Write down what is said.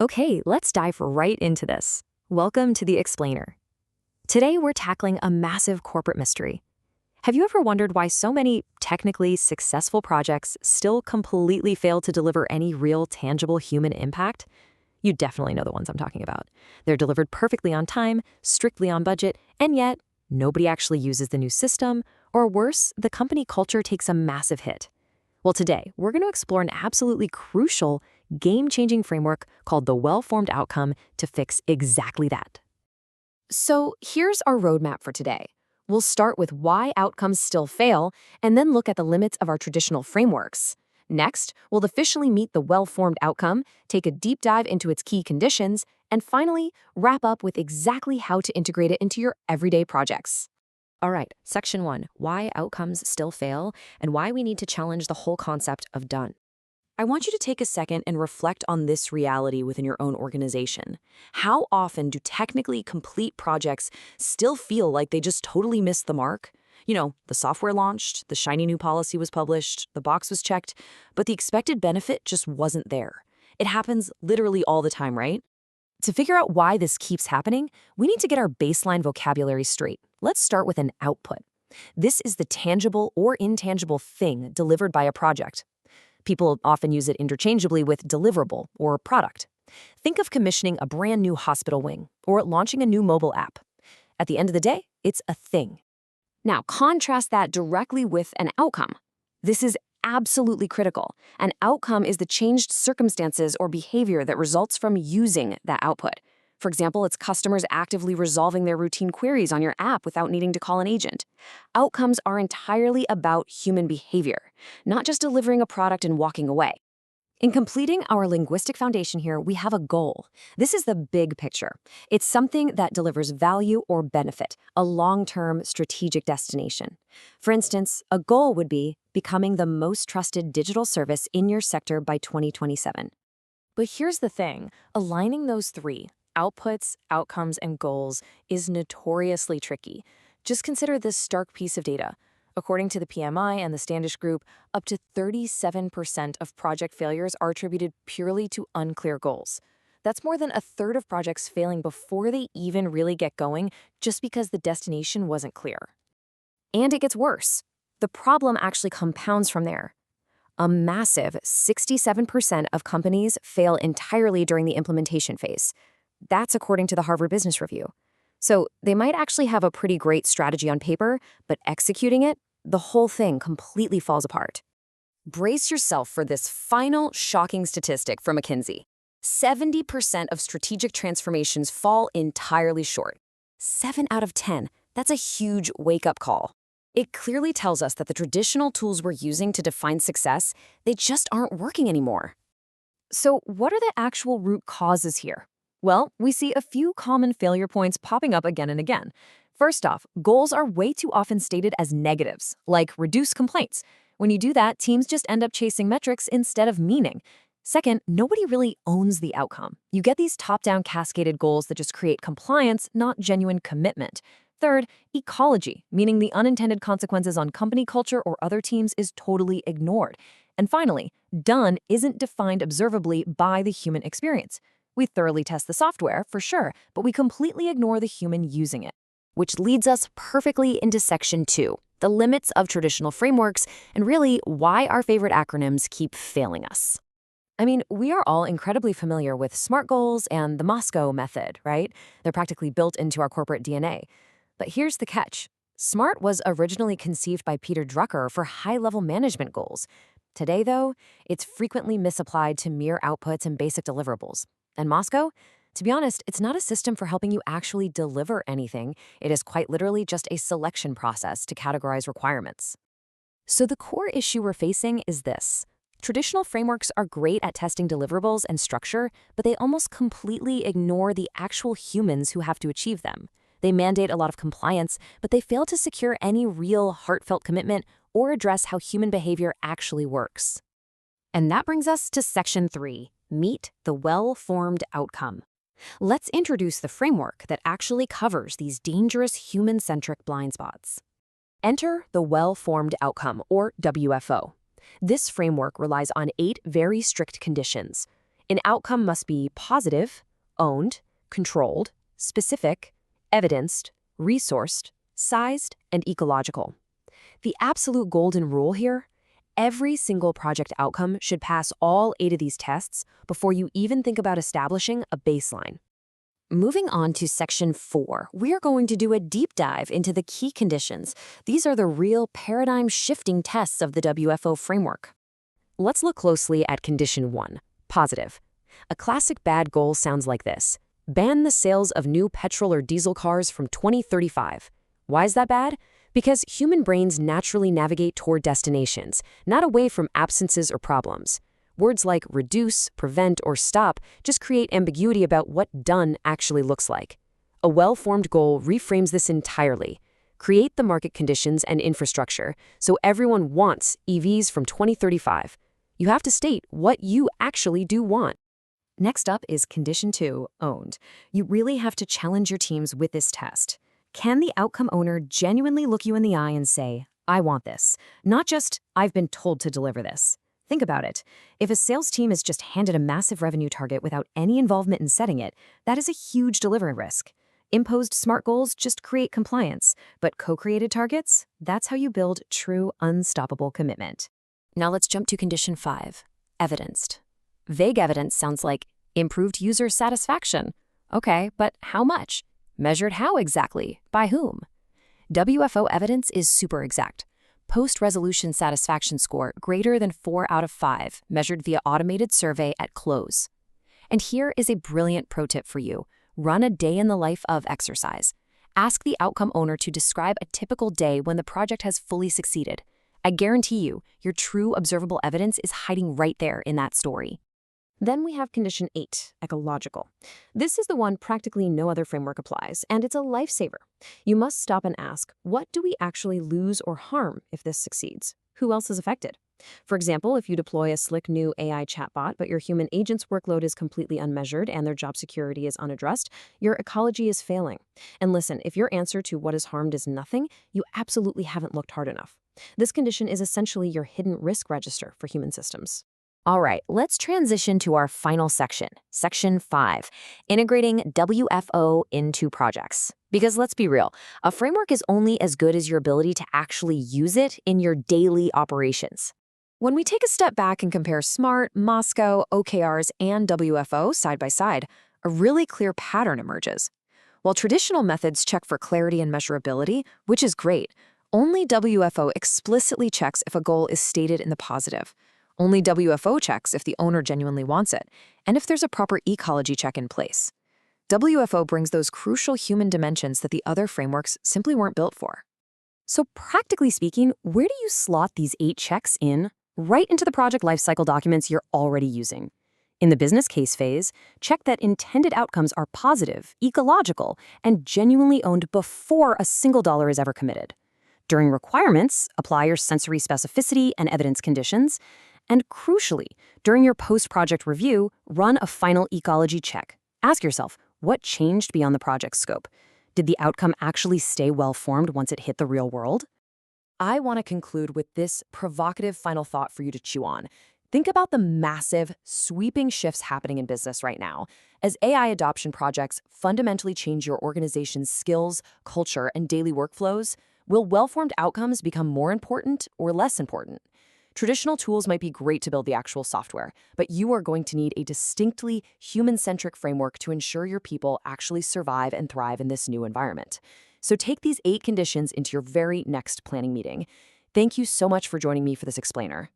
Okay, let's dive right into this. Welcome to The Explainer. Today, we're tackling a massive corporate mystery. Have you ever wondered why so many technically successful projects still completely fail to deliver any real, tangible human impact? You definitely know the ones I'm talking about. They're delivered perfectly on time, strictly on budget, and yet nobody actually uses the new system, or worse, the company culture takes a massive hit. Well, today, we're going to explore an absolutely crucial, game-changing framework called the well-formed outcome to fix exactly that. So here's our roadmap for today. We'll start with why outcomes still fail, and then look at the limits of our traditional frameworks. Next, we'll officially meet the well-formed outcome, take a deep dive into its key conditions, and finally, wrap up with exactly how to integrate it into your everyday projects. All right, Section 1, why outcomes still fail, and why we need to challenge the whole concept of done. I want you to take a second and reflect on this reality within your own organization. How often do technically complete projects still feel like they just totally missed the mark? You know, the software launched, the shiny new policy was published, the box was checked, but the expected benefit just wasn't there. It happens literally all the time, right? To figure out why this keeps happening, we need to get our baseline vocabulary straight. Let's start with an output. This is the tangible or intangible thing delivered by a project. People often use it interchangeably with deliverable or product. Think of commissioning a brand new hospital wing or launching a new mobile app. At the end of the day, it's a thing. Now, contrast that directly with an outcome. This is absolutely critical. An outcome is the changed circumstances or behavior that results from using that output. For example, it's customers actively resolving their routine queries on your app without needing to call an agent. Outcomes are entirely about human behavior, not just delivering a product and walking away. In completing our linguistic foundation here, we have a goal. This is the big picture. It's something that delivers value or benefit, a long-term strategic destination. For instance, a goal would be becoming the most trusted digital service in your sector by 2027. But here's the thing, aligning those three, outputs, outcomes, and goals, is notoriously tricky. Just consider this stark piece of data. According to the PMI and the Standish Group, up to 37% of project failures are attributed purely to unclear goals. That's more than a third of projects failing before they even really get going, just because the destination wasn't clear. And it gets worse. The problem actually compounds from there. A massive 67% of companies fail entirely during the implementation phase. That's according to the Harvard Business Review. So they might actually have a pretty great strategy on paper, but executing it, the whole thing completely falls apart. Brace yourself for this final shocking statistic from McKinsey. 70% of strategic transformations fall entirely short. 7 out of 10. That's a huge wake-up call. It clearly tells us that the traditional tools we're using to define success, they just aren't working anymore. So what are the actual root causes here? Well, we see a few common failure points popping up again and again. First off, goals are way too often stated as negatives, like reduce complaints. When you do that, teams just end up chasing metrics instead of meaning. Second, nobody really owns the outcome. You get these top-down cascaded goals that just create compliance, not genuine commitment. Third, ecology, meaning the unintended consequences on company culture or other teams, is totally ignored. And finally, done isn't defined observably by the human experience. We thoroughly test the software, for sure, but we completely ignore the human using it. Which leads us perfectly into Section 2, the limits of traditional frameworks, and really why our favorite acronyms keep failing us. I mean, we are all incredibly familiar with SMART goals and the Moscow method, right? They're practically built into our corporate DNA. But here's the catch. SMART was originally conceived by Peter Drucker for high-level management goals. Today, though, it's frequently misapplied to mere outputs and basic deliverables. And Moscow? To be honest, it's not a system for helping you actually deliver anything. It is quite literally just a selection process to categorize requirements. So the core issue we're facing is this. Traditional frameworks are great at testing deliverables and structure, but they almost completely ignore the actual humans who have to achieve them. They mandate a lot of compliance, but they fail to secure any real heartfelt commitment or address how human behavior actually works. And that brings us to Section 3. Meet the well-formed outcome. Let's introduce the framework that actually covers these dangerous human-centric blind spots. Enter the well-formed outcome, or WFO. This framework relies on 8 very strict conditions. An outcome must be positive, owned, controlled, specific, evidenced, resourced, sized, and ecological. The absolute golden rule here: every single project outcome should pass all 8 of these tests before you even think about establishing a baseline. Moving on to section 4, we are going to do a deep dive into the key conditions. These are the real paradigm-shifting tests of the WFO framework. Let's look closely at condition 1, positive. A classic bad goal sounds like this: ban the sales of new petrol or diesel cars from 2035. Why is that bad? Because human brains naturally navigate toward destinations, not away from absences or problems. Words like reduce, prevent, or stop just create ambiguity about what done actually looks like. A well-formed goal reframes this entirely. Create the market conditions and infrastructure so everyone wants EVs from 2035. You have to state what you actually do want. Next up is condition 2, owned. You really have to challenge your teams with this test. Can the outcome owner genuinely look you in the eye and say, I want this, not just, I've been told to deliver this? Think about it. If a sales team is just handed a massive revenue target without any involvement in setting it, that is a huge delivery risk. Imposed SMART goals just create compliance, but co-created targets, that's how you build true unstoppable commitment. Now let's jump to condition 5, evidenced. Vague evidence sounds like improved user satisfaction. Okay, but how much? Measured how exactly? By whom? WFO evidence is super exact. Post-resolution satisfaction score greater than 4 out of 5, measured via automated survey at close. And here is a brilliant pro tip for you. Run a day in the life of exercise. Ask the outcome owner to describe a typical day when the project has fully succeeded. I guarantee you, your true observable evidence is hiding right there in that story. Then we have condition 8, ecological. This is the one practically no other framework applies, and it's a lifesaver. You must stop and ask, what do we actually lose or harm if this succeeds? Who else is affected? For example, if you deploy a slick new AI chatbot, but your human agent's workload is completely unmeasured and their job security is unaddressed, your ecology is failing. And listen, if your answer to what is harmed is nothing, you absolutely haven't looked hard enough. This condition is essentially your hidden risk register for human systems. All right, let's transition to our final section, section 5, integrating WFO into projects. Because let's be real, a framework is only as good as your ability to actually use it in your daily operations. When we take a step back and compare SMART, Moscow, OKRs, and WFO side by side, a really clear pattern emerges. While traditional methods check for clarity and measurability, which is great, only WFO explicitly checks if a goal is stated in the positive. Only WFO checks if the owner genuinely wants it, and if there's a proper ecology check in place. WFO brings those crucial human dimensions that the other frameworks simply weren't built for. So practically speaking, where do you slot these 8 checks in? Right into the project lifecycle documents you're already using. In the business case phase, check that intended outcomes are positive, ecological, and genuinely owned before a single dollar is ever committed. During requirements, apply your sensory specificity and evidence conditions. And crucially, during your post-project review, run a final ecology check. Ask yourself, what changed beyond the project scope? Did the outcome actually stay well-formed once it hit the real world? I want to conclude with this provocative final thought for you to chew on. Think about the massive, sweeping shifts happening in business right now. As AI adoption projects fundamentally change your organization's skills, culture, and daily workflows, will well-formed outcomes become more important or less important? Traditional tools might be great to build the actual software, but you are going to need a distinctly human-centric framework to ensure your people actually survive and thrive in this new environment. So take these 8 conditions into your very next planning meeting. Thank you so much for joining me for this explainer.